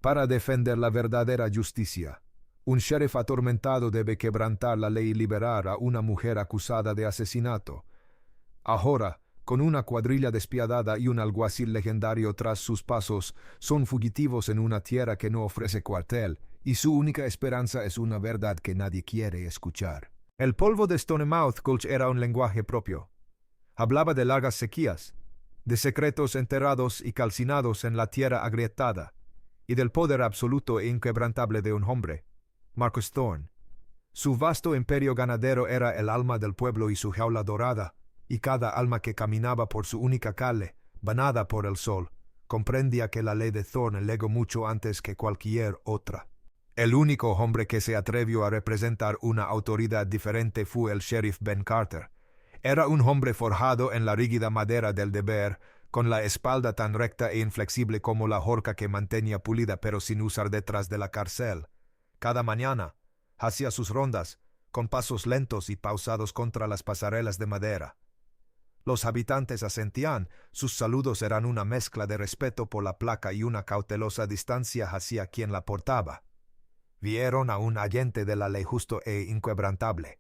para defender la verdadera justicia. Un sheriff atormentado debe quebrantar la ley y liberar a una mujer acusada de asesinato. Ahora, con una cuadrilla despiadada y un alguacil legendario tras sus pasos, son fugitivos en una tierra que no ofrece cuartel, y su única esperanza es una verdad que nadie quiere escuchar. El polvo de Stonemouth Gulch era un lenguaje propio. Hablaba de largas sequías, de secretos enterrados y calcinados en la tierra agrietada, y del poder absoluto e inquebrantable de un hombre, Marcus Thorne. Su vasto imperio ganadero era el alma del pueblo y su jaula dorada, y cada alma que caminaba por su única calle, banada por el sol, comprendía que la ley de Thorne legó mucho antes que cualquier otra. El único hombre que se atrevió a representar una autoridad diferente fue el sheriff Ben Carter. Era un hombre forjado en la rígida madera del deber, con la espalda tan recta e inflexible como la horca que mantenía pulida pero sin usar detrás de la cárcel. Cada mañana hacía sus rondas, con pasos lentos y pausados contra las pasarelas de madera. Los habitantes asentían, sus saludos eran una mezcla de respeto por la placa y una cautelosa distancia hacia quien la portaba. Vieron a un agente de la ley justo e inquebrantable.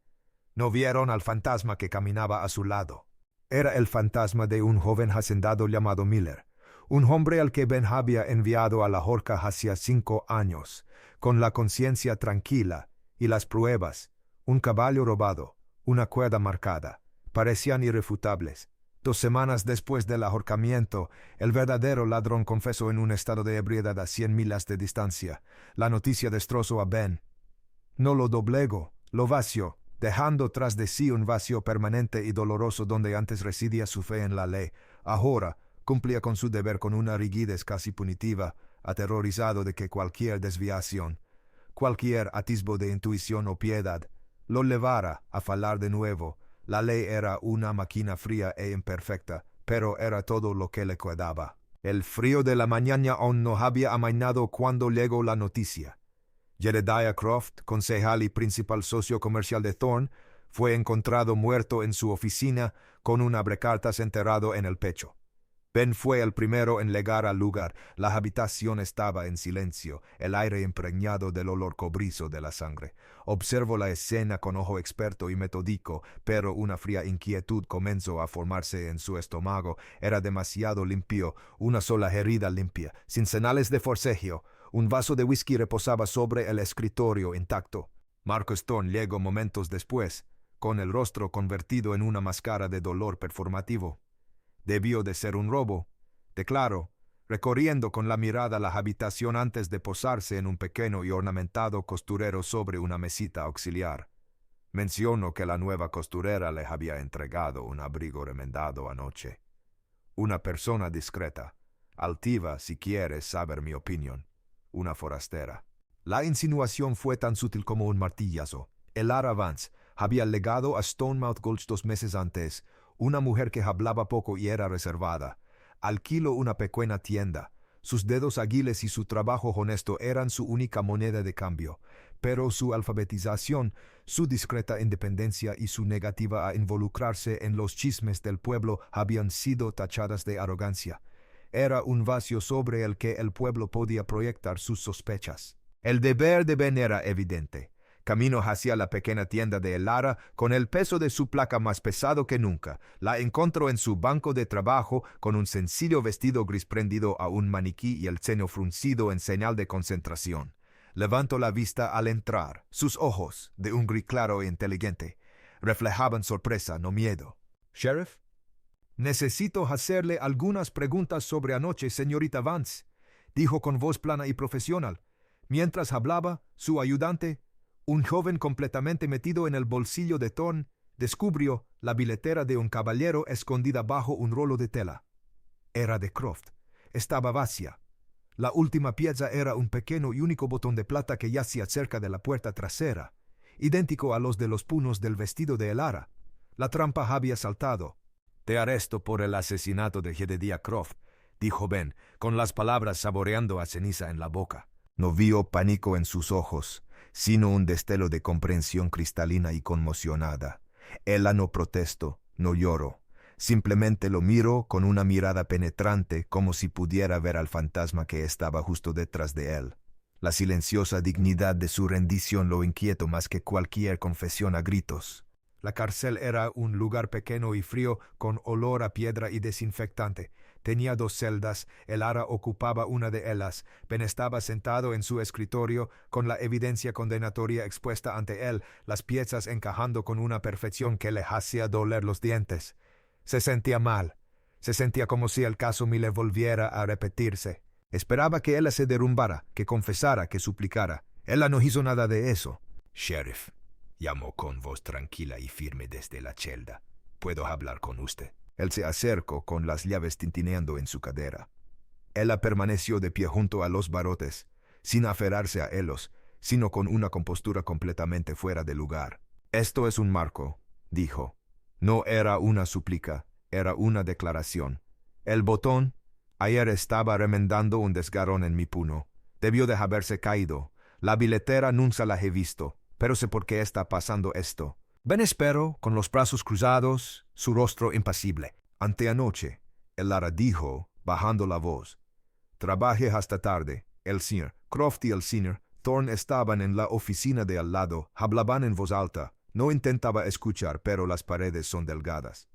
No vieron al fantasma que caminaba a su lado. Era el fantasma de un joven hacendado llamado Miller, un hombre al que Ben había enviado a la horca hacía 5 años, con la conciencia tranquila y las pruebas, un caballo robado, una cuerda marcada, parecían irrefutables. 2 semanas después del ahorcamiento, el verdadero ladrón confesó en un estado de ebriedad a 100 millas de distancia. La noticia destrozó a Ben. No lo doblegó, lo vació, dejando tras de sí un vacío permanente y doloroso donde antes residía su fe en la ley. Ahora cumplía con su deber con una rigidez casi punitiva, aterrorizado de que cualquier desviación, cualquier atisbo de intuición o piedad, lo llevara a fallar de nuevo. La ley era una máquina fría e imperfecta, pero era todo lo que le quedaba. El frío de la mañana aún no había amainado cuando llegó la noticia. Jedediah Croft, concejal y principal socio comercial de Thorne, fue encontrado muerto en su oficina con un abrecartas enterrado en el pecho. Ben fue el primero en llegar al lugar. La habitación estaba en silencio, el aire impregnado del olor cobrizo de la sangre. Observó la escena con ojo experto y metódico, pero una fría inquietud comenzó a formarse en su estómago. Era demasiado limpio, una sola herida limpia, sin señales de forcejeo. Un vaso de whisky reposaba sobre el escritorio intacto. Marcus Thorne llegó momentos después, con el rostro convertido en una máscara de dolor performativo. Debió de ser un robo, declaró, recorriendo con la mirada la habitación antes de posarse en un pequeño y ornamentado costurero sobre una mesita auxiliar. Mencionó que la nueva costurera le había entregado un abrigo remendado anoche. Una persona discreta, altiva si quieres saber mi opinión, una forastera. La insinuación fue tan sutil como un martillazo. Elara Vance había legado a Stonemouth Gulch 2 meses antes, una mujer que hablaba poco y era reservada. Alquiló una pequeña tienda. Sus dedos ágiles y su trabajo honesto eran su única moneda de cambio, pero su alfabetización, su discreta independencia y su negativa a involucrarse en los chismes del pueblo habían sido tachadas de arrogancia. Era un vacío sobre el que el pueblo podía proyectar sus sospechas. El deber de Ben era evidente. Camino hacia la pequeña tienda de Elara con el peso de su placa más pesado que nunca. La encontró en su banco de trabajo con un sencillo vestido gris prendido a un maniquí y el ceño fruncido en señal de concentración. Levantó la vista al entrar. Sus ojos, de un gris claro e inteligente, reflejaban sorpresa, no miedo. «¿Sheriff?» «Necesito hacerle algunas preguntas sobre anoche, señorita Vance», dijo con voz plana y profesional. Mientras hablaba, su ayudante, un joven completamente metido en el bolsillo de Thorne, descubrió la billetera de un caballero escondida bajo un rolo de tela. Era de Croft. Estaba vacía. La última pieza era un pequeño y único botón de plata que yacía cerca de la puerta trasera, idéntico a los de los puños del vestido de Elara. La trampa había saltado. «Te arresto por el asesinato de Jedediah Croft», dijo Ben, con las palabras saboreando a ceniza en la boca. No vio pánico en sus ojos, sino un destello de comprensión cristalina y conmocionada. Ella no protestó, no lloró. Simplemente lo miró con una mirada penetrante, como si pudiera ver al fantasma que estaba justo detrás de él. La silenciosa dignidad de su rendición lo inquietó más que cualquier confesión a gritos. La cárcel era un lugar pequeño y frío, con olor a piedra y desinfectante. Tenía 2 celdas, el Ara ocupaba una de ellas. Ben estaba sentado en su escritorio, con la evidencia condenatoria expuesta ante él, las piezas encajando con una perfección que le hacía doler los dientes. Se sentía mal. Se sentía como si el caso le volviera a repetirse. Esperaba que ella se derrumbara, que confesara, que suplicara. Ella no hizo nada de eso. «Sheriff», llamó con voz tranquila y firme desde la celda. «¿Puedo hablar con usted?» Él se acercó con las llaves tintineando en su cadera. Ella permaneció de pie junto a los barrotes, sin aferrarse a ellos, sino con una compostura completamente fuera de lugar. «Esto es un marco», dijo. No era una súplica, era una declaración. El botón, ayer estaba remendando un desgarrón en mi puño. Debió de haberse caído. La billetera nunca la he visto, pero sé por qué está pasando esto. Ben esperó, con los brazos cruzados, su rostro impasible. Anteanoche, el Ara dijo, bajando la voz. Trabajé hasta tarde. El señor Croft y el señor Thorne estaban en la oficina de al lado, hablaban en voz alta. No intentaba escuchar, pero las paredes son delgadas.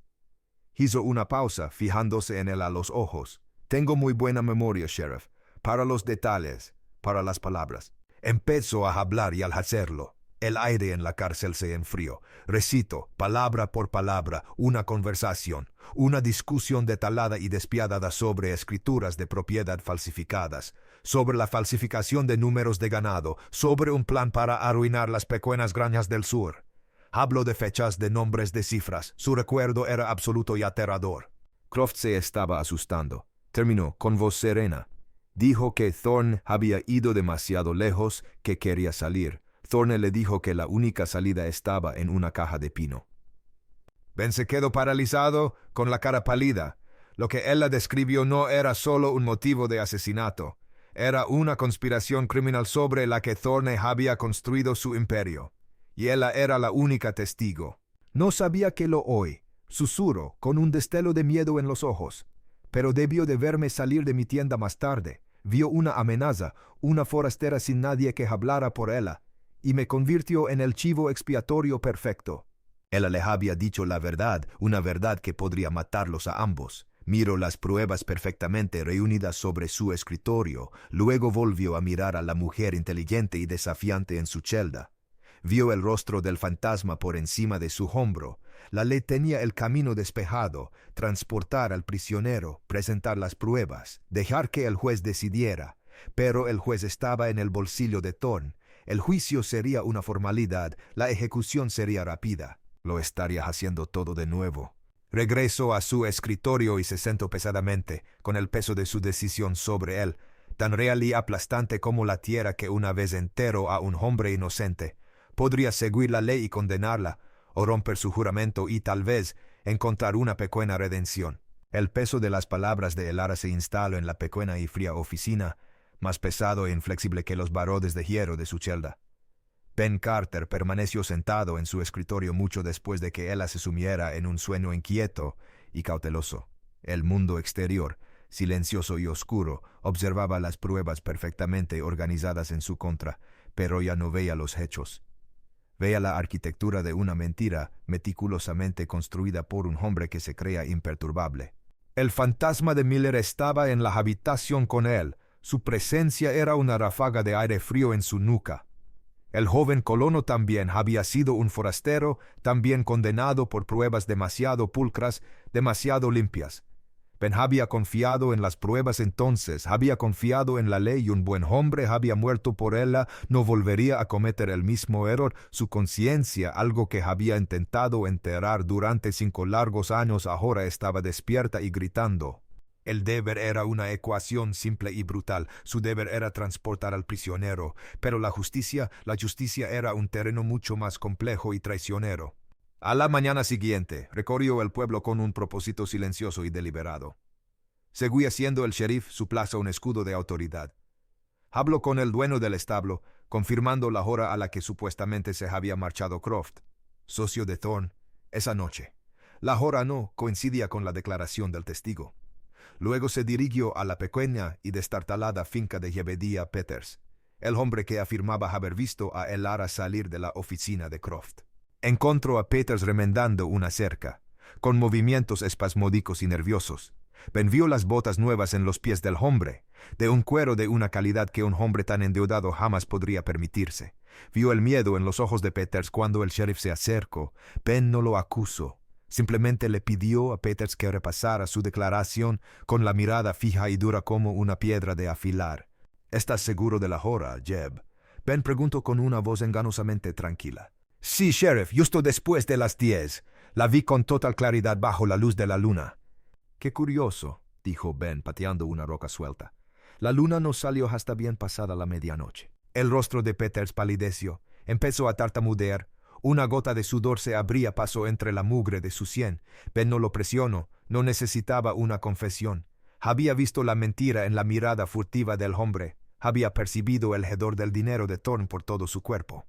Hizo una pausa, fijándose en él a los ojos. Tengo muy buena memoria, sheriff, para los detalles, para las palabras. Empezó a hablar y al hacerlo, el aire en la cárcel se enfrió. Recito, palabra por palabra, una conversación, una discusión detalada y despiadada sobre escrituras de propiedad falsificadas, sobre la falsificación de números de ganado, sobre un plan para arruinar las pequeñas granjas del sur. Habló de fechas, de nombres, de cifras. Su recuerdo era absoluto y aterrador. Croft se estaba asustando. Terminó con voz serena. Dijo que Thorne había ido demasiado lejos, que quería salir. Thorne le dijo que la única salida estaba en una caja de pino. Ben se quedó paralizado, con la cara pálida. Lo que ella describió no era solo un motivo de asesinato. Era una conspiración criminal sobre la que Thorne había construido su imperio. Y ella era la única testigo. No sabía que lo oí, susurró, con un destello de miedo en los ojos. Pero debió de verme salir de mi tienda más tarde. Vio una amenaza, una forastera sin nadie que hablara por ella, y me convirtió en el chivo expiatorio perfecto. Ella le había dicho la verdad, una verdad que podría matarlos a ambos. Miró las pruebas perfectamente reunidas sobre su escritorio, luego volvió a mirar a la mujer inteligente y desafiante en su celda. Vio el rostro del fantasma por encima de su hombro. La ley tenía el camino despejado, transportar al prisionero, presentar las pruebas, dejar que el juez decidiera. Pero el juez estaba en el bolsillo de Thorne. El juicio sería una formalidad, la ejecución sería rápida. Lo estaría haciendo todo de nuevo. Regresó a su escritorio y se sentó pesadamente, con el peso de su decisión sobre él, tan real y aplastante como la tierra que una vez enterró a un hombre inocente. Podría seguir la ley y condenarla, o romper su juramento y tal vez encontrar una pequeña redención. El peso de las palabras de el Ara se instaló en la pequeña y fría oficina, más pesado e inflexible que los barrotes de hierro de su celda. Ben Carter permaneció sentado en su escritorio mucho después de que ella se sumiera en un sueño inquieto y cauteloso. El mundo exterior, silencioso y oscuro, observaba las pruebas perfectamente organizadas en su contra, pero ya no veía los hechos. Veía la arquitectura de una mentira meticulosamente construida por un hombre que se creía imperturbable. El fantasma de Miller estaba en la habitación con él. Su presencia era una ráfaga de aire frío en su nuca. El joven colono también había sido un forastero, también condenado por pruebas demasiado pulcras, demasiado limpias. Ben había confiado en las pruebas entonces, había confiado en la ley y un buen hombre había muerto por ella, no volvería a cometer el mismo error. Su conciencia, algo que había intentado enterrar durante 5 largos años, ahora estaba despierta y gritando. El deber era una ecuación simple y brutal. Su deber era transportar al prisionero, pero la justicia era un terreno mucho más complejo y traicionero. A la mañana siguiente, recorrió el pueblo con un propósito silencioso y deliberado. Seguía siendo el sheriff su plaza un escudo de autoridad. Habló con el dueño del establo, confirmando la hora a la que supuestamente se había marchado Croft, socio de Thorne, esa noche. La hora no coincidía con la declaración del testigo. Luego se dirigió a la pequeña y destartalada finca de Jebediah Peters, el hombre que afirmaba haber visto a Elara salir de la oficina de Croft. Encontró a Peters remendando una cerca, con movimientos espasmódicos y nerviosos. Ben vio las botas nuevas en los pies del hombre, de un cuero de una calidad que un hombre tan endeudado jamás podría permitirse. Vio el miedo en los ojos de Peters cuando el sheriff se acercó. Ben no lo acusó. Simplemente le pidió a Peters que repasara su declaración con la mirada fija y dura como una piedra de afilar. ¿Estás seguro de la hora, Jeb? Ben preguntó con una voz engañosamente tranquila. Sí, sheriff, justo después de las 10. La vi con total claridad bajo la luz de la luna. Qué curioso, dijo Ben pateando una roca suelta. La luna no salió hasta bien pasada la medianoche. El rostro de Peters palideció. Empezó a tartamudear. Una gota de sudor se abría paso entre la mugre de su sien. Ben no lo presionó. No necesitaba una confesión. Había visto la mentira en la mirada furtiva del hombre. Había percibido el hedor del dinero de Thorne por todo su cuerpo.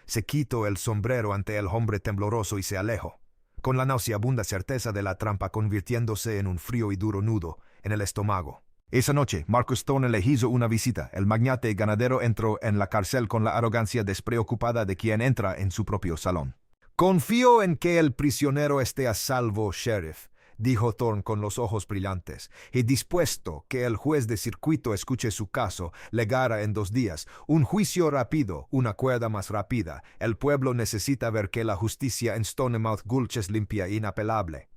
Se quitó el sombrero ante el hombre tembloroso y se alejó, con la nauseabunda certeza de la trampa convirtiéndose en un frío y duro nudo en el estómago. Esa noche, Marcus Thorne le hizo una visita. El magnate ganadero entró en la cárcel con la arrogancia despreocupada de quien entra en su propio salón. «Confío en que el prisionero esté a salvo, sheriff», dijo Thorne con los ojos brillantes, «y dispuesto que el juez de circuito escuche su caso, legara en 2 días. Un juicio rápido, una cuerda más rápida. El pueblo necesita ver que la justicia en Stonemouth Gulch es limpia e inapelable».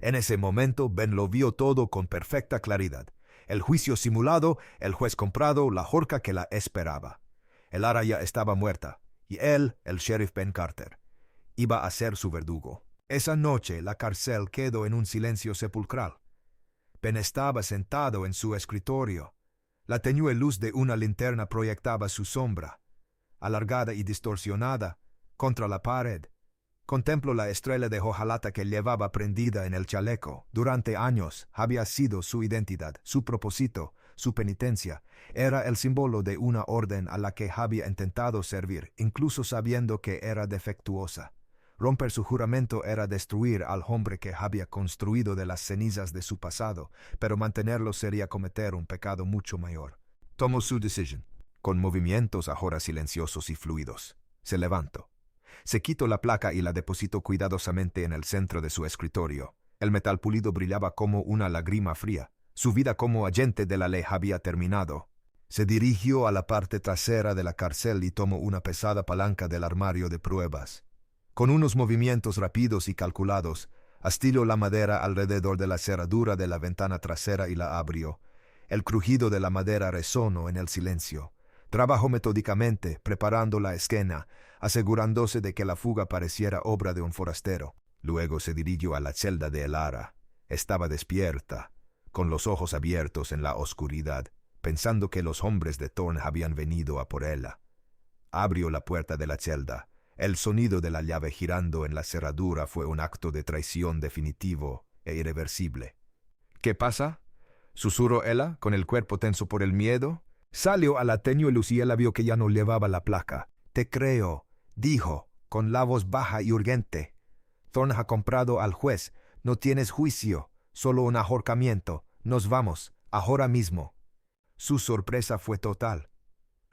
En ese momento Ben lo vio todo con perfecta claridad. El juicio simulado, el juez comprado, la horca que la esperaba. Elara ya estaba muerta, y él, el sheriff Ben Carter, iba a ser su verdugo. Esa noche la cárcel quedó en un silencio sepulcral. Ben estaba sentado en su escritorio. La tenue luz de una linterna proyectaba su sombra, alargada y distorsionada, contra la pared. Contempló la estrella de hojalata que llevaba prendida en el chaleco. Durante años había sido su identidad, su propósito, su penitencia. Era el símbolo de una orden a la que había intentado servir, incluso sabiendo que era defectuosa. Romper su juramento era destruir al hombre que había construido de las cenizas de su pasado, pero mantenerlo sería cometer un pecado mucho mayor. Tomó su decisión, con movimientos ahora silenciosos y fluidos. Se levantó. Se quitó la placa y la depositó cuidadosamente en el centro de su escritorio. El metal pulido brillaba como una lágrima fría. Su vida como agente de la ley había terminado. Se dirigió a la parte trasera de la cárcel y tomó una pesada palanca del armario de pruebas. Con unos movimientos rápidos y calculados, astiló la madera alrededor de la cerradura de la ventana trasera y la abrió. El crujido de la madera resonó en el silencio. Trabajó metódicamente, preparando la esquina, asegurándose de que la fuga pareciera obra de un forastero. Luego se dirigió a la celda de Elara. Estaba despierta, con los ojos abiertos en la oscuridad, pensando que los hombres de Thorne habían venido a por ella. Abrió la puerta de la celda. El sonido de la llave girando en la cerradura fue un acto de traición definitivo e irreversible. «¿Qué pasa?», susurró ella, con el cuerpo tenso por el miedo. Salió a la tenue luz y ella vio que ya no llevaba la placa. «Te creo», dijo, con la voz baja y urgente. «Thorne ha comprado al juez. No tienes juicio, solo un ahorcamiento. Nos vamos, ahora mismo». Su sorpresa fue total.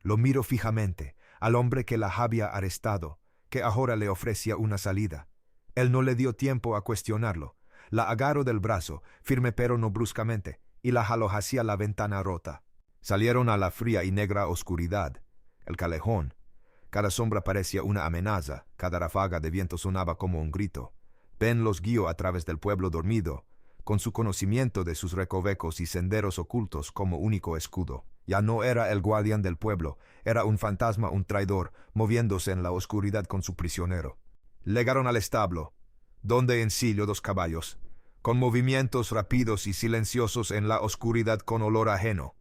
Lo miró fijamente, al hombre que la había arrestado, que ahora le ofrecía una salida. Él no le dio tiempo a cuestionarlo. La agarró del brazo, firme pero no bruscamente, y la jaló hacia la ventana rota. Salieron a la fría y negra oscuridad. El callejón. Cada sombra parecía una amenaza, cada ráfaga de viento sonaba como un grito. Ben los guió a través del pueblo dormido, con su conocimiento de sus recovecos y senderos ocultos como único escudo. Ya no era el guardián del pueblo, era un fantasma, un traidor, moviéndose en la oscuridad con su prisionero. Llegaron al establo, donde ensilló 2 caballos, con movimientos rápidos y silenciosos en la oscuridad con olor ajeno.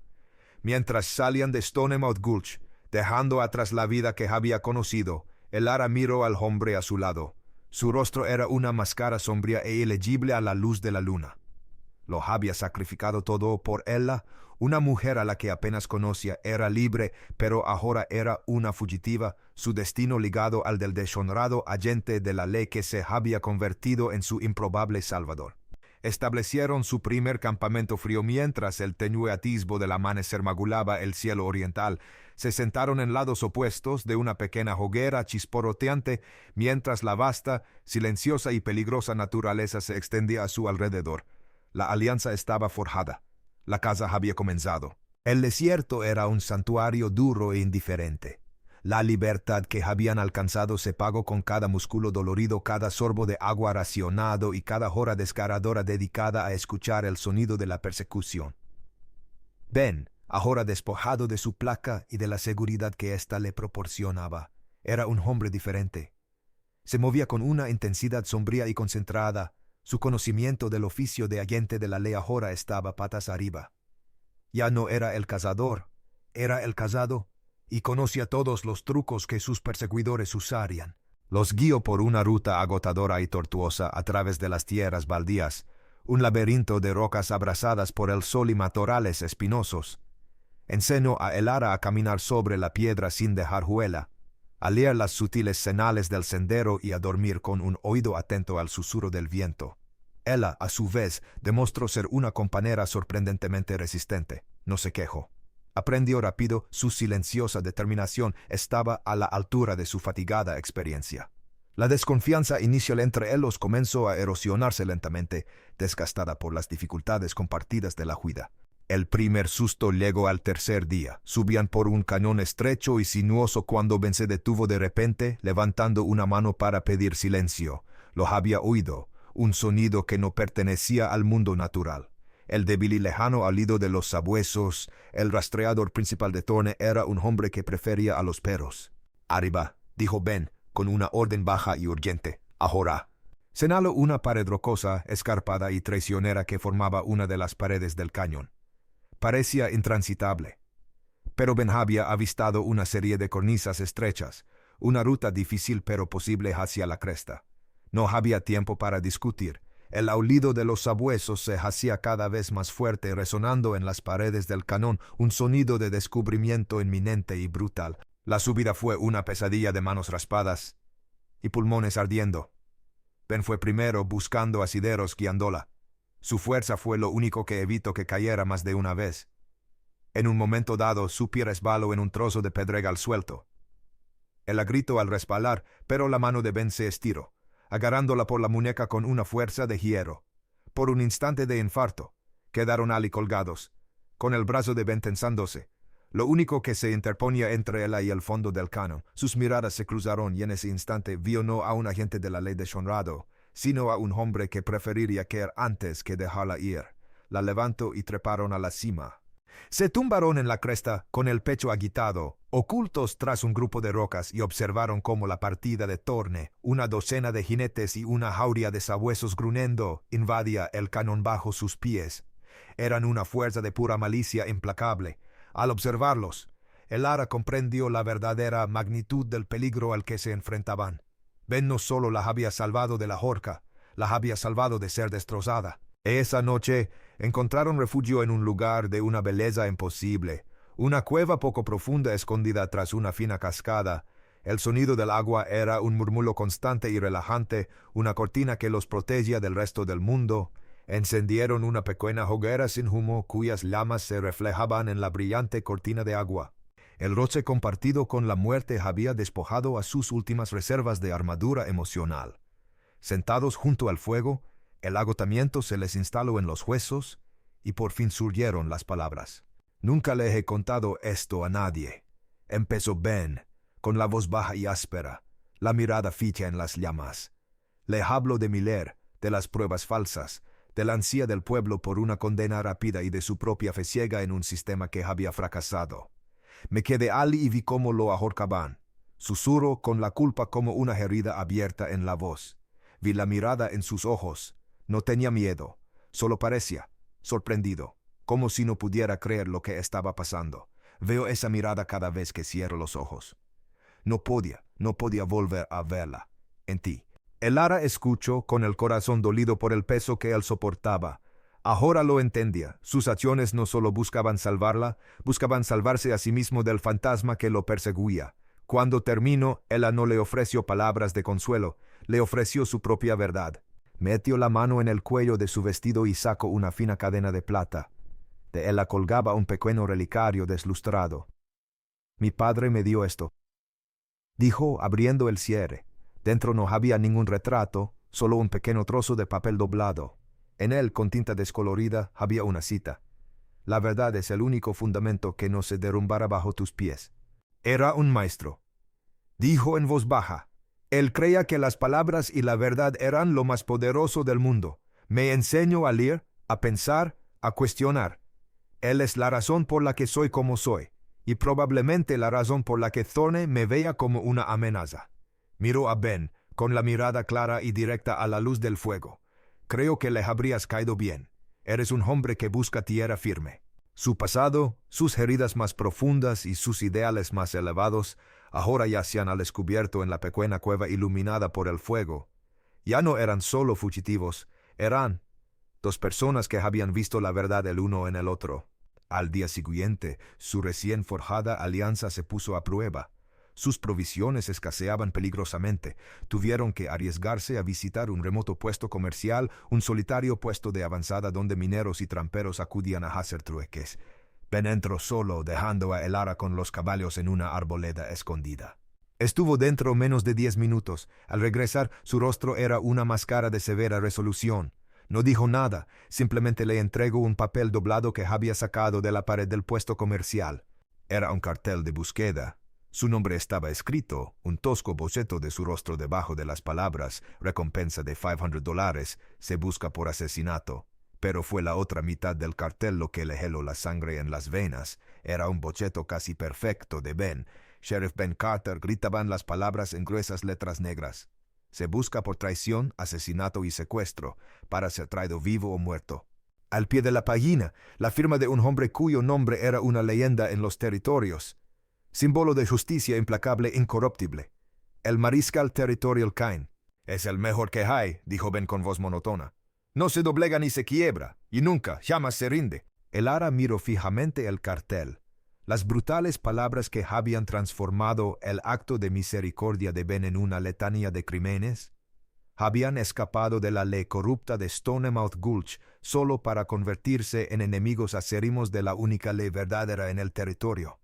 Mientras salían de Stonemouth Gulch, dejando atrás la vida que había conocido, Elara miró al hombre a su lado. Su rostro era una máscara sombría e ilegible a la luz de la luna. ¿Lo había sacrificado todo por ella? Una mujer a la que apenas conocía era libre, pero ahora era una fugitiva, su destino ligado al del deshonrado agente de la ley que se había convertido en su improbable salvador. Establecieron su primer campamento frío mientras el tenue atisbo del amanecer magulaba el cielo oriental. Se sentaron en lados opuestos de una pequeña hoguera chisporroteante, mientras la vasta, silenciosa y peligrosa naturaleza se extendía a su alrededor. La alianza estaba forjada. La caza había comenzado. El desierto era un santuario duro e indiferente. La libertad que habían alcanzado se pagó con cada músculo dolorido, cada sorbo de agua racionado y cada hora desgarradora dedicada a escuchar el sonido de la persecución. Ben, ahora despojado de su placa y de la seguridad que ésta le proporcionaba, era un hombre diferente. Se movía con una intensidad sombría y concentrada. Su conocimiento del oficio de agente de la ley ahora estaba patas arriba. Ya no era el cazador, era el cazado, y conocía todos los trucos que sus perseguidores usarían. Los guió por una ruta agotadora y tortuosa a través de las tierras baldías, un laberinto de rocas abrasadas por el sol y matorrales espinosos. Enseñó a Elara a caminar sobre la piedra sin dejar huella, a leer las sutiles señales del sendero y a dormir con un oído atento al susurro del viento. Ella, a su vez, demostró ser una compañera sorprendentemente resistente. No se quejó. Aprendió rápido, su silenciosa determinación estaba a la altura de su fatigada experiencia. La desconfianza inicial entre ellos comenzó a erosionarse lentamente, desgastada por las dificultades compartidas de la huida. El primer susto llegó al tercer día. Subían por un cañón estrecho y sinuoso cuando Ben se detuvo de repente, levantando una mano para pedir silencio. Lo había oído, un sonido que no pertenecía al mundo natural. El débil y lejano alido de los sabuesos, el rastreador principal de Thorne era un hombre que prefería a los perros. «Arriba», dijo Ben, con una orden baja y urgente. «Ahora». Señaló una pared rocosa, escarpada y traicionera que formaba una de las paredes del cañón. Parecía intransitable. Pero Ben había avistado una serie de cornisas estrechas, una ruta difícil pero posible hacia la cresta. No había tiempo para discutir. El aullido de los sabuesos se hacía cada vez más fuerte, resonando en las paredes del cañón, un sonido de descubrimiento inminente y brutal. La subida fue una pesadilla de manos raspadas y pulmones ardiendo. Ben fue primero, buscando asideros guiándola. Su fuerza fue lo único que evitó que cayera más de una vez. En un momento dado, su pie resbaló en un trozo de pedregal suelto. Ella gritó al resbalar, pero la mano de Ben se estiró, agarrándola por la muñeca con una fuerza de hierro. Por un instante de infarto, quedaron allí colgados, con el brazo de Ben tensándose, lo único que se interponía entre ella y el fondo del cañón. Sus miradas se cruzaron y en ese instante vio no a un agente de la ley deshonrado, sino a un hombre que preferiría caer antes que dejarla ir. La levantó y treparon a la cima. Se tumbaron en la cresta, con el pecho agitado, ocultos tras un grupo de rocas, y observaron cómo la partida de Thorne, una docena de jinetes y una jauría de sabuesos gruñendo, invadía el cañón bajo sus pies. Eran una fuerza de pura malicia implacable. Al observarlos, Elara comprendió la verdadera magnitud del peligro al que se enfrentaban. Ben no solo la había salvado de la horca, la había salvado de ser destrozada. Esa noche encontraron refugio en un lugar de una belleza imposible, una cueva poco profunda escondida tras una fina cascada. El sonido del agua era un murmullo constante y relajante, una cortina que los protegía del resto del mundo. Encendieron una pequeña hoguera sin humo cuyas llamas se reflejaban en la brillante cortina de agua. El roce compartido con la muerte había despojado a sus últimas reservas de armadura emocional. Sentados junto al fuego, el agotamiento se les instaló en los huesos y por fin surgieron las palabras. «Nunca le he contado esto a nadie», empezó Ben, con la voz baja y áspera, la mirada fija en las llamas. «Le hablo de Miller, de las pruebas falsas, de la ansia del pueblo por una condena rápida y de su propia fe ciega en un sistema que había fracasado. Me quedé allí y vi cómo lo ahorcaban. Susurró con la culpa como una herida abierta en la voz. Vi la mirada en sus ojos. No tenía miedo, solo parecía sorprendido, como si no pudiera creer lo que estaba pasando. Veo esa mirada cada vez que cierro los ojos. No podía volver a verla. En ti». Elara escuchó con el corazón dolido por el peso que él soportaba. Ahora lo entendía. Sus acciones no solo buscaban salvarla, buscaban salvarse a sí mismo del fantasma que lo perseguía. Cuando terminó, ella no le ofreció palabras de consuelo, le ofreció su propia verdad. Metió la mano en el cuello de su vestido y sacó una fina cadena de plata. De ella colgaba un pequeño relicario deslustrado. «Mi padre me dio esto», dijo, abriendo el cierre. Dentro no había ningún retrato, solo un pequeño trozo de papel doblado. En él, con tinta descolorida, había una cita. «La verdad es el único fundamento que no se derrumbará bajo tus pies». Era un maestro. Dijo en voz baja. Él creía que las palabras y la verdad eran lo más poderoso del mundo. Me enseñó a leer, a pensar, a cuestionar. Él es la razón por la que soy como soy, y probablemente la razón por la que Thorne me vea como una amenaza. Miró a Ben, con la mirada clara y directa a la luz del fuego. Creo que le habrías caído bien. Eres un hombre que busca tierra firme. Su pasado, sus heridas más profundas y sus ideales más elevados, ahora yacían al descubierto en la pequeña cueva iluminada por el fuego. Ya no eran solo fugitivos, eran dos personas que habían visto la verdad el uno en el otro. Al día siguiente, su recién forjada alianza se puso a prueba. Sus provisiones escaseaban peligrosamente. Tuvieron que arriesgarse a visitar un remoto puesto comercial, un solitario puesto de avanzada donde mineros y tramperos acudían a hacer trueques. Ben entró solo, dejando a Elara con los caballos en una arboleda escondida. Estuvo dentro menos de 10 minutos. Al regresar, su rostro era una máscara de severa resolución. No dijo nada, simplemente le entregó un papel doblado que había sacado de la pared del puesto comercial. Era un cartel de búsqueda. Su nombre estaba escrito, un tosco boceto de su rostro debajo de las palabras, recompensa de $500, se busca por asesinato. Pero fue la otra mitad del cartel lo que le heló la sangre en las venas. Era un boceto casi perfecto de Ben. Sheriff Ben Carter, gritaban las palabras en gruesas letras negras. Se busca por traición, asesinato y secuestro, para ser traído vivo o muerto. Al pie de la página, la firma de un hombre cuyo nombre era una leyenda en los territorios. Símbolo de justicia implacable e incorruptible. El mariscal Territorial Cain. «Es el mejor que hay», dijo Ben con voz monótona. «No se doblega ni se quiebra, y nunca, jamás se rinde». Elara miró fijamente el cartel. Las brutales palabras que habían transformado el acto de misericordia de Ben en una letanía de crímenes habían escapado de la ley corrupta de Stonemouth Gulch solo para convertirse en enemigos acérrimos de la única ley verdadera en el territorio.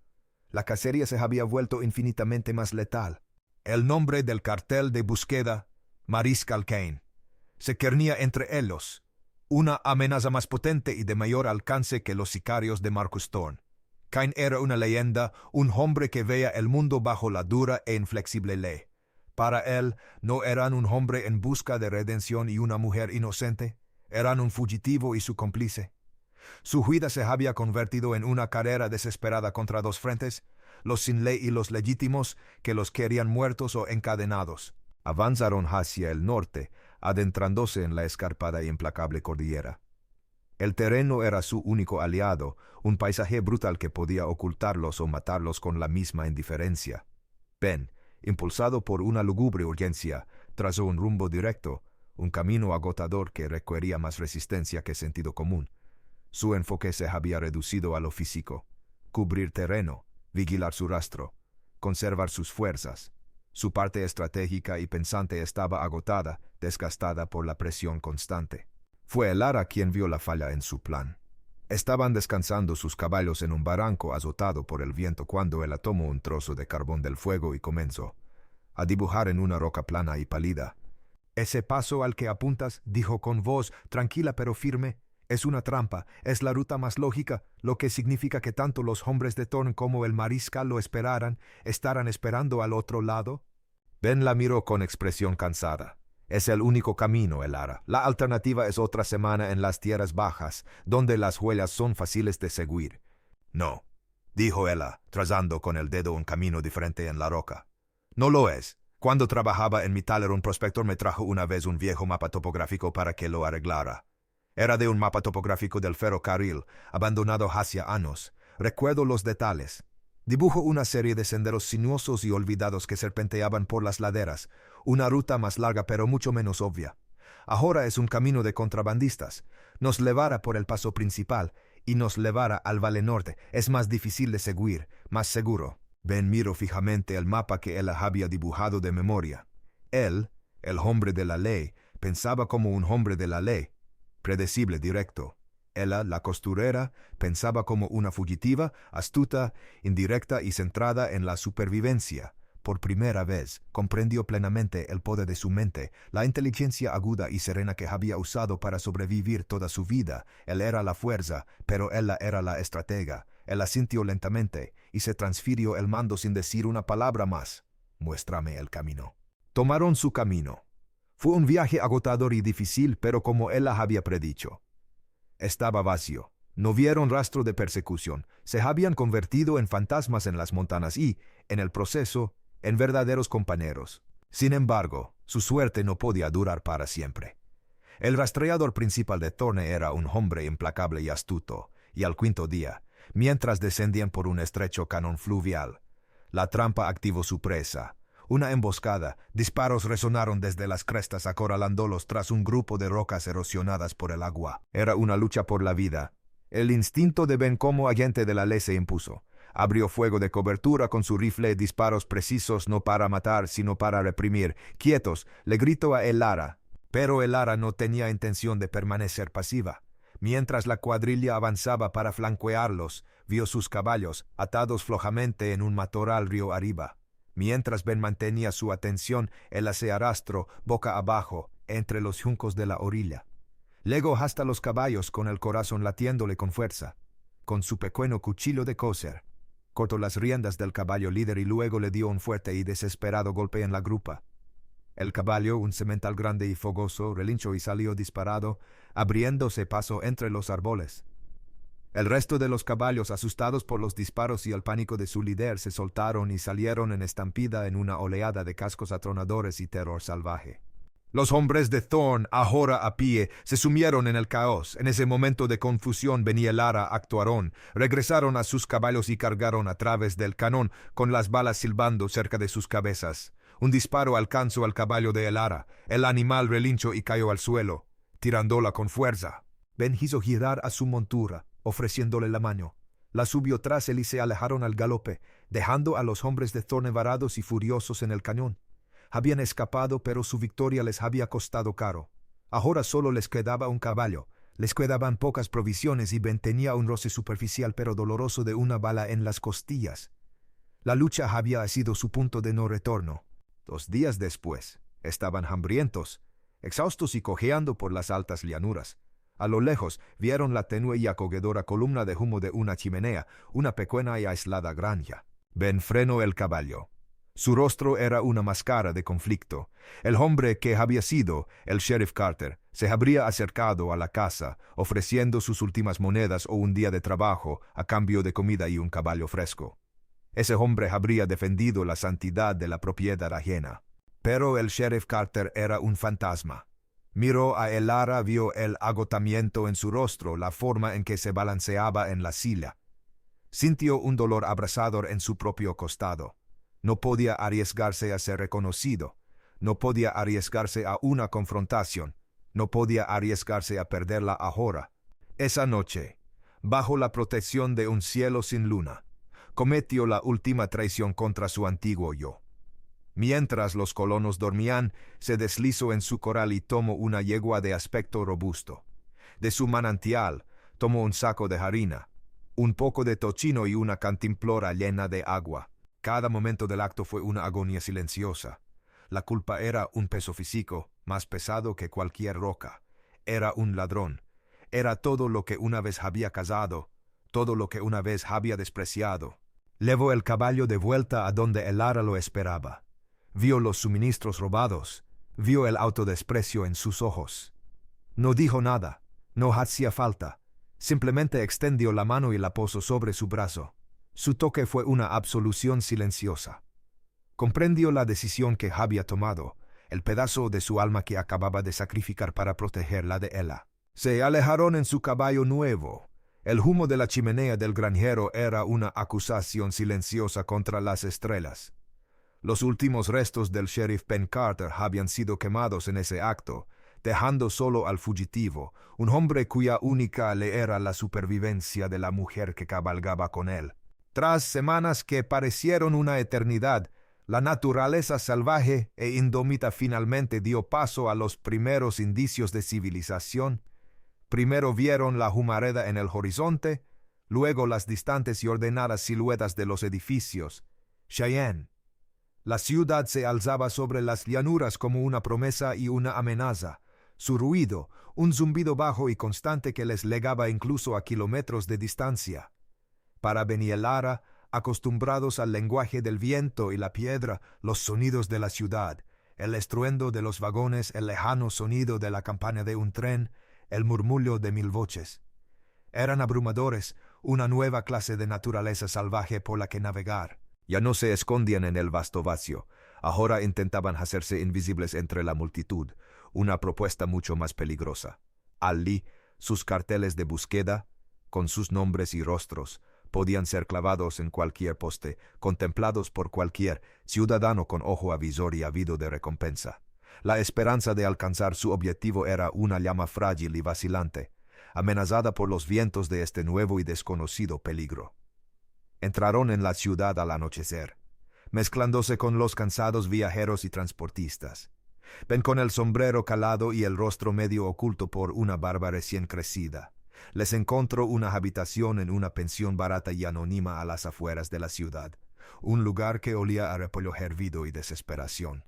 La cacería se había vuelto infinitamente más letal. El nombre del cartel de búsqueda, Mariscal Cain, se cernía entre ellos, una amenaza más potente y de mayor alcance que los sicarios de Marcus Thorne. Cain era una leyenda, un hombre que veía el mundo bajo la dura e inflexible ley. Para él, no eran un hombre en busca de redención y una mujer inocente, eran un fugitivo y su cómplice. Su huida se había convertido en una carrera desesperada contra dos frentes, los sin ley y los legítimos, que los querían muertos o encadenados. Avanzaron hacia el norte, adentrándose en la escarpada e implacable cordillera. El terreno era su único aliado, un paisaje brutal que podía ocultarlos o matarlos con la misma indiferencia. Ben, impulsado por una lúgubre urgencia, trazó un rumbo directo, un camino agotador que requería más resistencia que sentido común. Su enfoque se había reducido a lo físico: cubrir terreno, vigilar su rastro, conservar sus fuerzas. Su parte estratégica y pensante estaba agotada, desgastada por la presión constante. Fue Elara quien vio la falla en su plan. Estaban descansando sus caballos en un barranco azotado por el viento cuando él tomó un trozo de carbón del fuego y comenzó a dibujar en una roca plana y pálida. «Ese paso al que apuntas», dijo con voz tranquila pero firme, «es una trampa, es la ruta más lógica, lo que significa que tanto los hombres de Thorne como el mariscal lo estarán esperando al otro lado». Ben la miró con expresión cansada. «Es el único camino, Elara. La alternativa es otra semana en las tierras bajas, donde las huellas son fáciles de seguir». «No», dijo ella, trazando con el dedo un camino diferente en la roca. «No lo es. Cuando trabajaba en mi taller, un prospector me trajo una vez un viejo mapa topográfico para que lo arreglara. Era de un mapa topográfico del ferrocarril, abandonado hacia años. Recuerdo los detalles. Dibujó una serie de senderos sinuosos y olvidados que serpenteaban por las laderas, una ruta más larga pero mucho menos obvia. Ahora es un camino de contrabandistas. Nos llevará por el paso principal y nos llevará al Valle Norte. Es más difícil de seguir, más seguro. Ben miró fijamente el mapa que él había dibujado de memoria. Él, el hombre de la ley, pensaba como un hombre de la ley, predecible, directo. Ella, la costurera, pensaba como una fugitiva, astuta, indirecta y centrada en la supervivencia. Por primera vez, comprendió plenamente el poder de su mente, la inteligencia aguda y serena que había usado para sobrevivir toda su vida. Él era la fuerza, pero ella era la estratega. Él asintió lentamente y se transfirió el mando sin decir una palabra más. «Muéstrame el camino». Tomaron su camino. Fue un viaje agotador y difícil, pero como él había predicho. Estaba vacío. No vieron rastro de persecución. Se habían convertido en fantasmas en las montañas y, en el proceso, en verdaderos compañeros. Sin embargo, su suerte no podía durar para siempre. El rastreador principal de Thorne era un hombre implacable y astuto, y al quinto día, mientras descendían por un estrecho cañón fluvial, la trampa activó su presa. Una emboscada, disparos resonaron desde las crestas acorralándolos tras un grupo de rocas erosionadas por el agua. Era una lucha por la vida. El instinto de Ben como agente de la ley se impuso. Abrió fuego de cobertura con su rifle, disparos precisos no para matar, sino para reprimir. «¡Quietos!», le gritó a Elara. Pero Elara no tenía intención de permanecer pasiva. Mientras la cuadrilla avanzaba para flanquearlos, vio sus caballos, atados flojamente en un matorral río arriba. Mientras Ben mantenía su atención, él se arrastró, boca abajo, entre los juncos de la orilla. Llegó hasta los caballos con el corazón latiéndole con fuerza. Con su pequeño cuchillo de coser, cortó las riendas del caballo líder y luego le dio un fuerte y desesperado golpe en la grupa. El caballo, un semental grande y fogoso, relinchó y salió disparado, abriéndose paso entre los árboles. El resto de los caballos, asustados por los disparos y el pánico de su líder, se soltaron y salieron en estampida en una oleada de cascos atronadores y terror salvaje. Los hombres de Thorne, ahora a pie, se sumieron en el caos. En ese momento de confusión, Ben y Elara actuaron, regresaron a sus caballos y cargaron a través del cañón, con las balas silbando cerca de sus cabezas. Un disparo alcanzó al caballo de Elara. El animal relinchó y cayó al suelo, tirándola con fuerza. Ben hizo girar a su montura, ofreciéndole la mano. La subió tras él y se alejaron al galope, dejando a los hombres de Thorne varados y furiosos en el cañón. Habían escapado, pero su victoria les había costado caro. Ahora solo les quedaba un caballo. Les quedaban pocas provisiones y Ben tenía un roce superficial pero doloroso de una bala en las costillas. La lucha había sido su punto de no retorno. 2 días después, estaban hambrientos, exhaustos y cojeando por las altas llanuras. A lo lejos vieron la tenue y acogedora columna de humo de una chimenea, una pequeña y aislada granja. Ben frenó el caballo. Su rostro era una máscara de conflicto. El hombre que había sido el sheriff Carter se habría acercado a la casa, ofreciendo sus últimas monedas o un día de trabajo a cambio de comida y un caballo fresco. Ese hombre habría defendido la santidad de la propiedad ajena. Pero el sheriff Carter era un fantasma. Miró a Elara, vio el agotamiento en su rostro, la forma en que se balanceaba en la silla. Sintió un dolor abrasador en su propio costado. No podía arriesgarse a ser reconocido. No podía arriesgarse a una confrontación. No podía arriesgarse a perderla ahora. Esa noche, bajo la protección de un cielo sin luna, cometió la última traición contra su antiguo yo. Mientras los colonos dormían, se deslizó en su corral y tomó una yegua de aspecto robusto. De su manantial, tomó un saco de harina, un poco de tocino y una cantimplora llena de agua. Cada momento del acto fue una agonía silenciosa. La culpa era un peso físico, más pesado que cualquier roca. Era un ladrón. Era todo lo que una vez había cazado, todo lo que una vez había despreciado. Llevó el caballo de vuelta a donde Elara lo esperaba. Vio los suministros robados, vio el autodesprecio en sus ojos. No dijo nada, no hacía falta. Simplemente extendió la mano y la posó sobre su brazo. Su toque fue una absolución silenciosa. Comprendió la decisión que había tomado, el pedazo de su alma que acababa de sacrificar para protegerla de ella. Se alejaron en su caballo nuevo. El humo de la chimenea del granjero era una acusación silenciosa contra las estrellas. Los últimos restos del sheriff Ben Carter habían sido quemados en ese acto. dejando solo al fugitivo, un hombre cuya única le era la supervivencia de la mujer que cabalgaba con él. Tras semanas que parecieron una eternidad, la naturaleza salvaje e indómita finalmente dio paso a los primeros indicios de civilización. Primero vieron la humareda en el horizonte, luego las distantes y ordenadas siluetas de los edificios. Cheyenne. La ciudad se alzaba sobre las llanuras como una promesa y una amenaza. Su ruido, un zumbido bajo y constante que les legaba incluso a kilómetros de distancia. Para Benielara, acostumbrados al lenguaje del viento y la piedra, los sonidos de la ciudad, el estruendo de los vagones, el lejano sonido de la campana de un tren, el murmullo de mil voces. Eran abrumadores, una nueva clase de naturaleza salvaje por la que navegar. Ya no se escondían en el vasto vacío, ahora intentaban hacerse invisibles entre la multitud, una propuesta mucho más peligrosa. Allí, sus carteles de búsqueda, con sus nombres y rostros, podían ser clavados en cualquier poste, contemplados por cualquier ciudadano con ojo avisor y ávido de recompensa. La esperanza de alcanzar su objetivo era una llama frágil y vacilante, amenazada por los vientos de este nuevo y desconocido peligro. Entraron en la ciudad al anochecer, mezclándose con los cansados viajeros y transportistas. Ven con el sombrero calado y el rostro medio oculto por una barba recién crecida. Les encontró una habitación en una pensión barata y anónima a las afueras de la ciudad, un lugar que olía a repollo hervido y desesperación.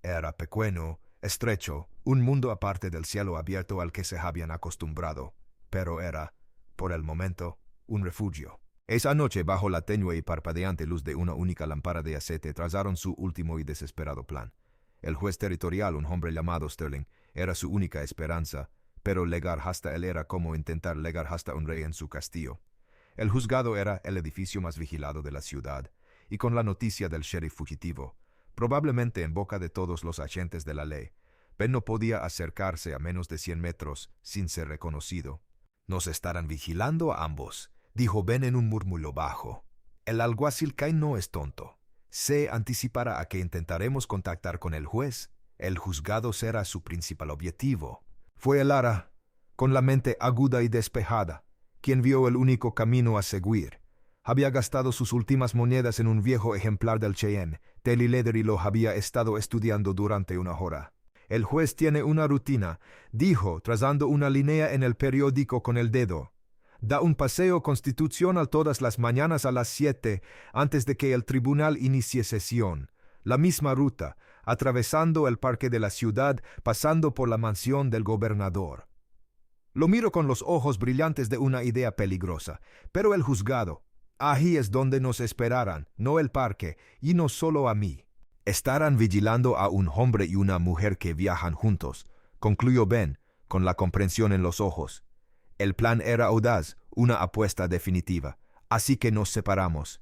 Era pequeño, estrecho, un mundo aparte del cielo abierto al que se habían acostumbrado, pero era, por el momento, un refugio. Esa noche, bajo la tenue y parpadeante luz de una única lámpara de aceite, trazaron su último y desesperado plan. El juez territorial, un hombre llamado Sterling, era su única esperanza, pero llegar hasta él era como intentar llegar hasta un rey en su castillo. El juzgado era el edificio más vigilado de la ciudad, y con la noticia del sheriff fugitivo, probablemente en boca de todos los agentes de la ley, Ben no podía acercarse a menos de 100 metros sin ser reconocido. «Nos estarán vigilando a ambos», dijo Ben en un murmullo bajo. «El alguacil Cain no es tonto. Se anticipará a que intentaremos contactar con el juez. El juzgado será su principal objetivo». Fue Lara, con la mente aguda y despejada, quien vio el único camino a seguir. Había gastado sus últimas monedas en un viejo ejemplar del Cheyenne. Telly Leathery lo había estado estudiando durante una hora. «El juez tiene una rutina», dijo, trazando una línea en el periódico con el dedo. «Da un paseo constitucional todas las mañanas a las 7, antes de que el tribunal inicie sesión. La misma ruta, atravesando el parque de la ciudad, pasando por la mansión del gobernador». Lo miro con los ojos brillantes de una idea peligrosa. Pero el juzgado, ahí es donde nos esperarán, no el parque, y no solo a mí. «Estarán vigilando a un hombre y una mujer que viajan juntos», concluyó Ben, con la comprensión en los ojos. El plan era audaz, una apuesta definitiva, así que nos separamos.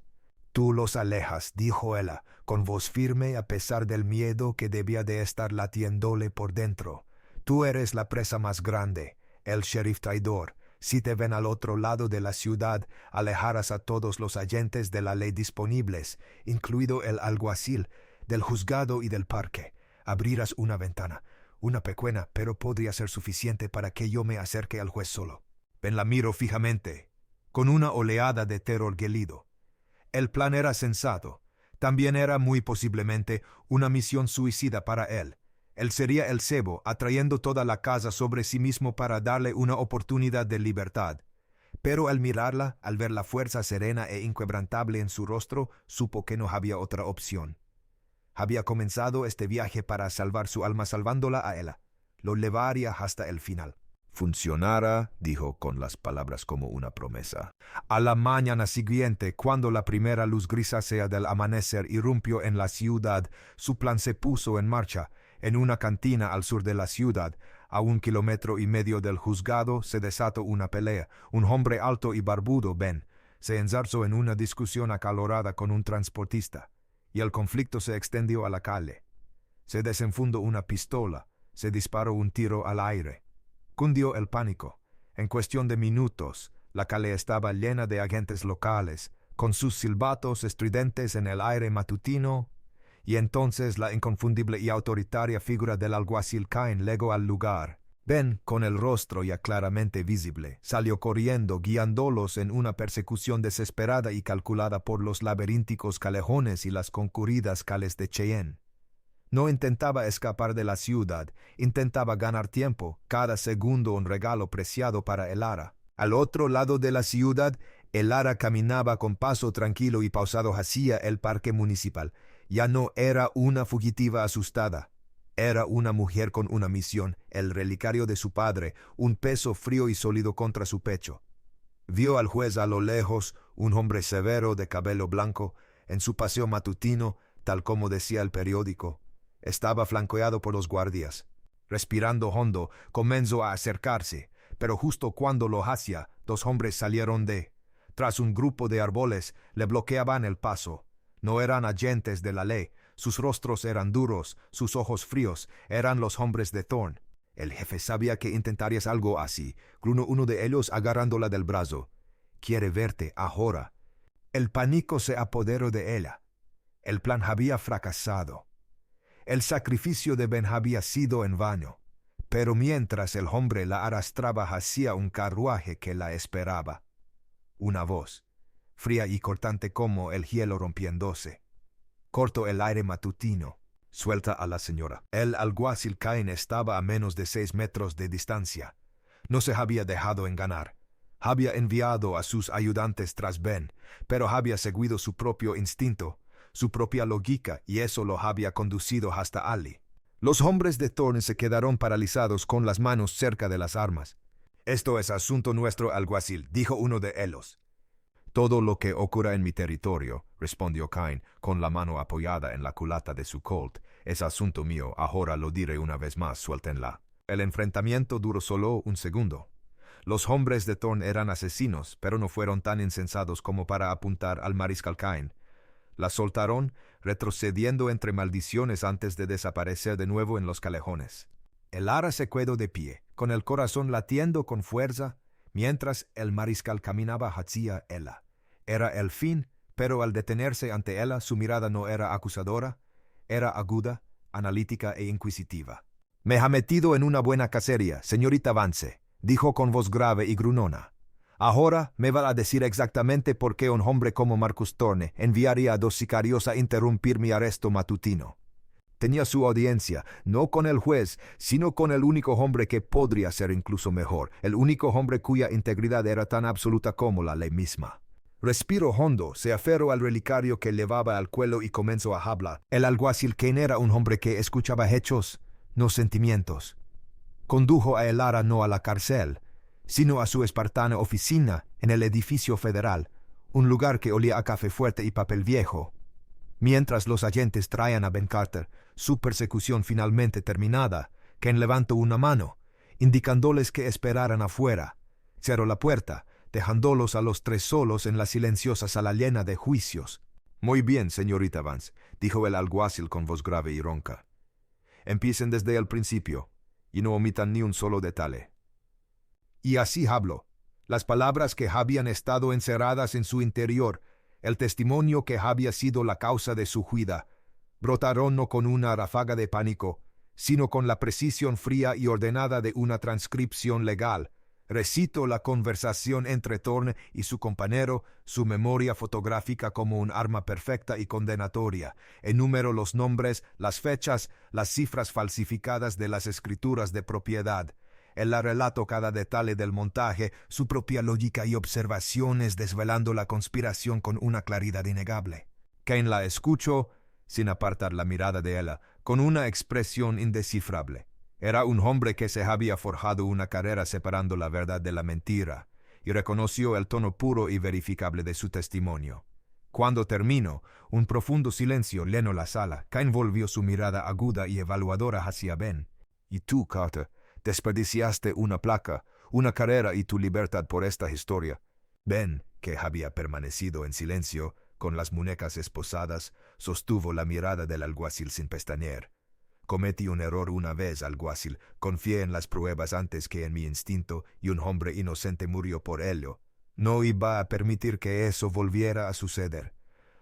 «Tú los alejas», dijo ella, con voz firme a pesar del miedo que debía de estar latiéndole por dentro. «Tú eres la presa más grande, el sheriff traidor. Si te ven al otro lado de la ciudad, alejarás a todos los agentes de la ley disponibles, incluido el alguacil, del juzgado y del parque. Abrirás una ventana, una pequeña, pero podría ser suficiente para que yo me acerque al juez solo». Ben la miró fijamente, con una oleada de terror gélido. El plan era sensato. También era muy posiblemente una misión suicida para él. Él sería el cebo, atrayendo toda la casa sobre sí mismo para darle una oportunidad de libertad. Pero al mirarla, al ver la fuerza serena e inquebrantable en su rostro, supo que no había otra opción. Había comenzado este viaje para salvar su alma salvándola a ella. Lo llevaría hasta el final. «Funcionará», dijo con las palabras como una promesa. A la mañana siguiente, cuando la primera luz grisácea del amanecer irrumpió en la ciudad, su plan se puso en marcha. En una cantina al sur de la ciudad, a 1,5 kilómetros del juzgado, se desató una pelea. Un hombre alto y barbudo, Ben, se enzarzó en una discusión acalorada con un transportista, y el conflicto se extendió a la calle. Se desenfundó una pistola, se disparó un tiro al aire. Cundió el pánico. En cuestión de minutos, la calle estaba llena de agentes locales, con sus silbatos estridentes en el aire matutino, y entonces la inconfundible y autoritaria figura del alguacil Cain llegó al lugar. Ben, con el rostro ya claramente visible, salió corriendo, guiándolos en una persecución desesperada y calculada por los laberínticos callejones y las concurridas calles de Cheyenne. No intentaba escapar de la ciudad, intentaba ganar tiempo, cada segundo un regalo preciado para Elara. Al otro lado de la ciudad, Elara caminaba con paso tranquilo y pausado hacia el parque municipal. Ya no era una fugitiva asustada. Era una mujer con una misión, el relicario de su padre, un peso frío y sólido contra su pecho. Vio al juez a lo lejos, un hombre severo de cabello blanco, en su paseo matutino, tal como decía el periódico. Estaba flanqueado por los guardias. Respirando hondo, comenzó a acercarse, pero justo cuando lo hacía, dos hombres salieron tras un grupo de árboles, le bloqueaban el paso. No eran agentes de la ley, sus rostros eran duros, sus ojos fríos, eran los hombres de Thorn. El jefe sabía que intentarías algo así, gruñó uno de ellos agarrándola del brazo. Quiere verte ahora. El pánico se apoderó de ella. El plan había fracasado. El sacrificio de Ben había sido en vano. Pero mientras el hombre la arrastraba hacia un carruaje que la esperaba, una voz, fría y cortante como el hielo rompiéndose, cortó el aire matutino. Suelta a la señora. El alguacil Cain estaba a menos de 6 metros de distancia. No se había dejado engañar. Había enviado a sus ayudantes tras Ben, pero había seguido su propio instinto, su propia lógica, y eso lo había conducido hasta Ali. Los hombres de Thorn se quedaron paralizados con las manos cerca de las armas. «Esto es asunto nuestro, alguacil», dijo uno de ellos. «Todo lo que ocurra en mi territorio», respondió Cain, con la mano apoyada en la culata de su colt, «es asunto mío, ahora lo diré una vez más, suéltenla». El enfrentamiento duró solo un segundo. Los hombres de Thorn eran asesinos, pero no fueron tan insensatos como para apuntar al mariscal Cain. La soltaron, retrocediendo entre maldiciones antes de desaparecer de nuevo en los callejones. Elara se quedó de pie, con el corazón latiendo con fuerza, mientras el mariscal caminaba hacia ella. Era el fin, pero al detenerse ante ella su mirada no era acusadora, era aguda, analítica e inquisitiva. «Me ha metido en una buena cacería, señorita Vance», dijo con voz grave y grunona. «Ahora me va a decir exactamente por qué un hombre como Marcus Thorne enviaría a 2 sicarios a interrumpir mi arresto matutino». Tenía su audiencia, no con el juez, sino con el único hombre que podría ser incluso mejor, el único hombre cuya integridad era tan absoluta como la ley misma. Respiró hondo, se aferró al relicario que llevaba al cuello y comenzó a hablar. El alguacil Cain era un hombre que escuchaba hechos, no sentimientos. Condujo a Elara no a la cárcel, sino a su espartana oficina en el edificio federal, un lugar que olía a café fuerte y papel viejo. Mientras los agentes traían a Ben Carter, su persecución finalmente terminada, Cain levantó una mano, indicándoles que esperaran afuera. Cerró la puerta, dejándolos a los 3 solos en la silenciosa sala llena de juicios. «Muy bien, señorita Vance», dijo el alguacil con voz grave y ronca. «Empiecen desde el principio, y no omitan ni un solo detalle». Y así habló. Las palabras que habían estado encerradas en su interior, el testimonio que había sido la causa de su huida, brotaron no con una ráfaga de pánico, sino con la precisión fría y ordenada de una transcripción legal. Recitó la conversación entre Thorne y su compañero, su memoria fotográfica como un arma perfecta y condenatoria. Enumero los nombres, las fechas, las cifras falsificadas de las escrituras de propiedad. Él la relató cada detalle del montaje, su propia lógica y observaciones, desvelando la conspiración con una claridad innegable. Cain la escuchó, sin apartar la mirada de ella, con una expresión indescifrable. Era un hombre que se había forjado una carrera separando la verdad de la mentira, y reconoció el tono puro y verificable de su testimonio. Cuando terminó, un profundo silencio llenó la sala. Cain volvió su mirada aguda y evaluadora hacia Ben. «¿Y tú, Carter? Desperdiciaste una placa, una carrera y tu libertad por esta historia». Ben, que había permanecido en silencio, con las muñecas esposadas, sostuvo la mirada del alguacil sin pestañear. «Cometí un error una vez, alguacil. Confié en las pruebas antes que en mi instinto, y un hombre inocente murió por ello. No iba a permitir que eso volviera a suceder.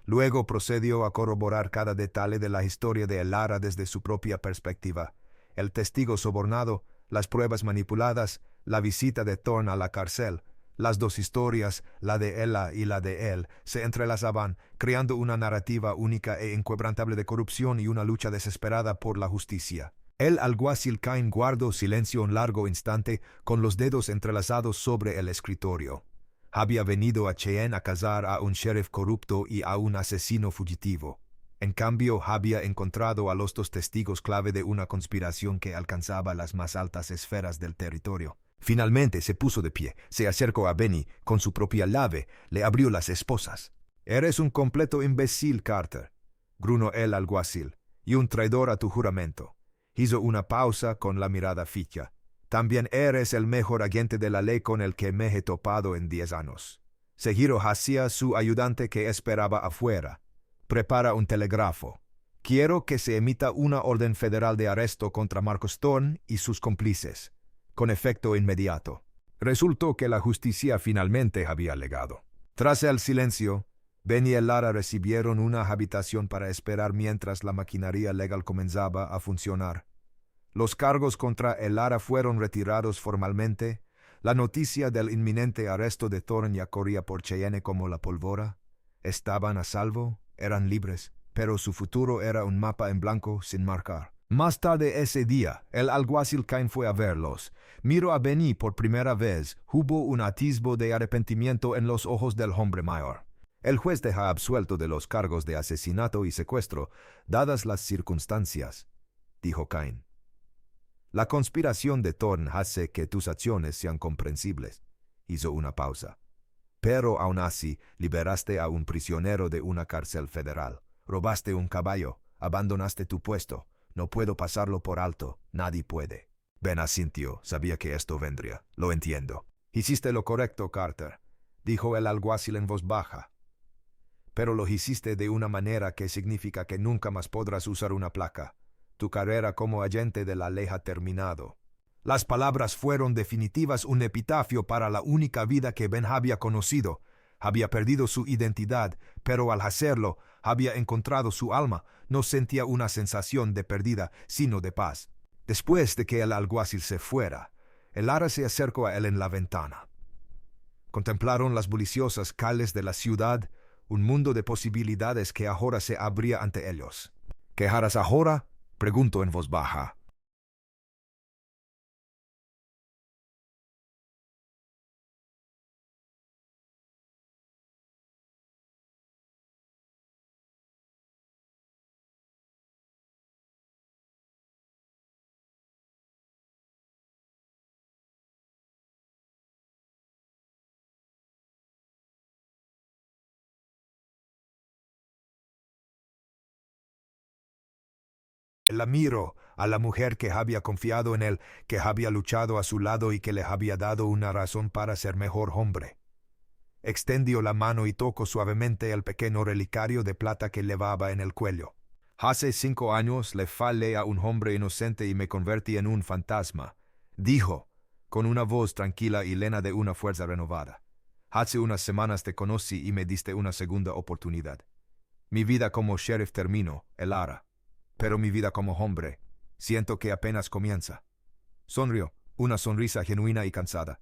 Luego procedió a corroborar cada detalle de la historia de Elara desde su propia perspectiva. El testigo sobornado, las pruebas manipuladas, la visita de Thorne a la cárcel. Las dos historias, la de ella y la de él, se entrelazaban, creando una narrativa única e inquebrantable de corrupción y una lucha desesperada por la justicia. El alguacil Cain guardó silencio un largo instante, con los dedos entrelazados sobre el escritorio. Había venido a Cheyenne a cazar a un sheriff corrupto y a un asesino fugitivo. En cambio, había encontrado a los dos testigos clave de una conspiración que alcanzaba las más altas esferas del territorio. Finalmente se puso de pie, se acercó a Benny, con su propia llave, le abrió las esposas. «Eres un completo imbécil, Carter», gruñó el alguacil, «y un traidor a tu juramento». Hizo una pausa con la mirada fija. «También eres el mejor agente de la ley con el que me he topado en 10 años». Se giró hacia su ayudante que esperaba afuera. «Prepara un telégrafo. Quiero que se emita una orden federal de arresto contra Marcus Thorne y sus cómplices, con efecto inmediato». Resultó que la justicia finalmente había legado. Tras el silencio, Ben y Elara recibieron una habitación para esperar mientras la maquinaria legal comenzaba a funcionar. Los cargos contra Elara fueron retirados formalmente. La noticia del inminente arresto de Thorne ya corría por Cheyenne como la pólvora. Estaban a salvo, eran libres, pero su futuro era un mapa en blanco sin marcar. Más tarde ese día, el alguacil Cain fue a verlos. Miró a Benny por primera vez. Hubo un atisbo de arrepentimiento en los ojos del hombre mayor. «El juez deja absuelto de los cargos de asesinato y secuestro, dadas las circunstancias», dijo Cain. «La conspiración de Thorne hace que tus acciones sean comprensibles». Hizo una pausa. «Pero aún así, liberaste a un prisionero de una cárcel federal. Robaste un caballo, abandonaste tu puesto. No puedo pasarlo por alto, nadie puede». Ben asintió, sabía que esto vendría. «Lo entiendo». «Hiciste lo correcto, Carter», dijo el alguacil en voz baja. «Pero lo hiciste de una manera que significa que nunca más podrás usar una placa. Tu carrera como agente de la ley ha terminado». Las palabras fueron definitivas, un epitafio para la única vida que Ben había conocido. Había perdido su identidad, pero al hacerlo, había encontrado su alma. No sentía una sensación de pérdida, sino de paz. Después de que el alguacil se fuera, Elara se acercó a él en la ventana. Contemplaron las buliciosas calles de la ciudad, un mundo de posibilidades que ahora se abría ante ellos. «¿Qué harás ahora?», preguntó en voz baja. La miró a la mujer que había confiado en él, que había luchado a su lado y que le había dado una razón para ser mejor hombre. Extendió la mano y tocó suavemente el pequeño relicario de plata que llevaba en el cuello. «Hace 5 años le fallé a un hombre inocente y me convertí en un fantasma», dijo, con una voz tranquila y llena de una fuerza renovada. «Hace unas semanas te conocí y me diste una segunda oportunidad. Mi vida como sheriff terminó, Elara. Pero mi vida como hombre, siento que apenas comienza». Sonrió, una sonrisa genuina y cansada.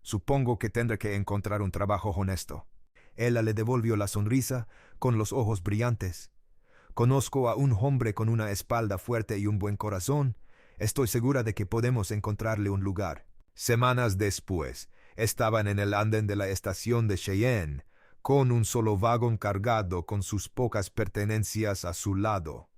«Supongo que tendré que encontrar un trabajo honesto». Ella le devolvió la sonrisa, con los ojos brillantes. «Conozco a un hombre con una espalda fuerte y un buen corazón. Estoy segura de que podemos encontrarle un lugar». Semanas después, estaban en el andén de la estación de Cheyenne, con un solo vagón cargado con sus pocas pertenencias a su lado.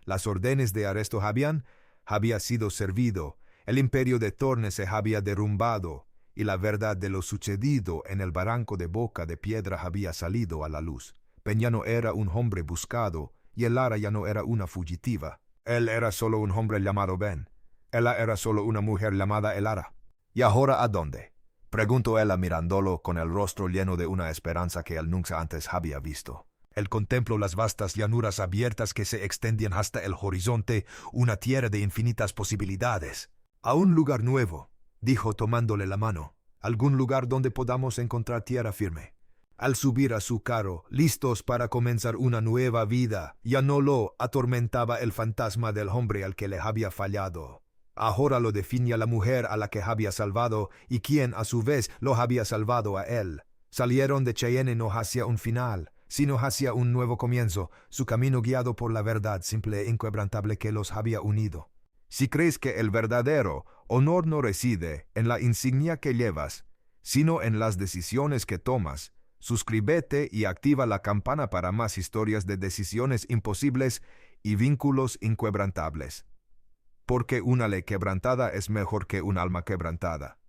Las órdenes de arresto había sido servido, el imperio de Thorne se había derrumbado, y la verdad de lo sucedido en el barranco de Boca de Piedra había salido a la luz. Ben ya no era un hombre buscado, y Elara ya no era una fugitiva. Él era solo un hombre llamado Ben. Ella era solo una mujer llamada Elara. «¿Y ahora a dónde?», preguntó ella mirándolo con el rostro lleno de una esperanza que él nunca antes había visto. Él contempló las vastas llanuras abiertas que se extendían hasta el horizonte, una tierra de infinitas posibilidades. «A un lugar nuevo», dijo tomándole la mano. «Algún lugar donde podamos encontrar tierra firme». al subir a su carro, listos para comenzar una nueva vida. Ya no lo atormentaba el fantasma del hombre al que le había fallado. Ahora lo definía la mujer a la que había salvado y quien a su vez lo había salvado a él. Salieron de Cheyenne no hacia un final, sino hacia un nuevo comienzo, su camino guiado por la verdad simple e inquebrantable que los había unido. Si crees que el verdadero honor no reside en la insignia que llevas, sino en las decisiones que tomas, suscríbete y activa la campana para más historias de decisiones imposibles y vínculos inquebrantables. Porque una ley quebrantada es mejor que un alma quebrantada.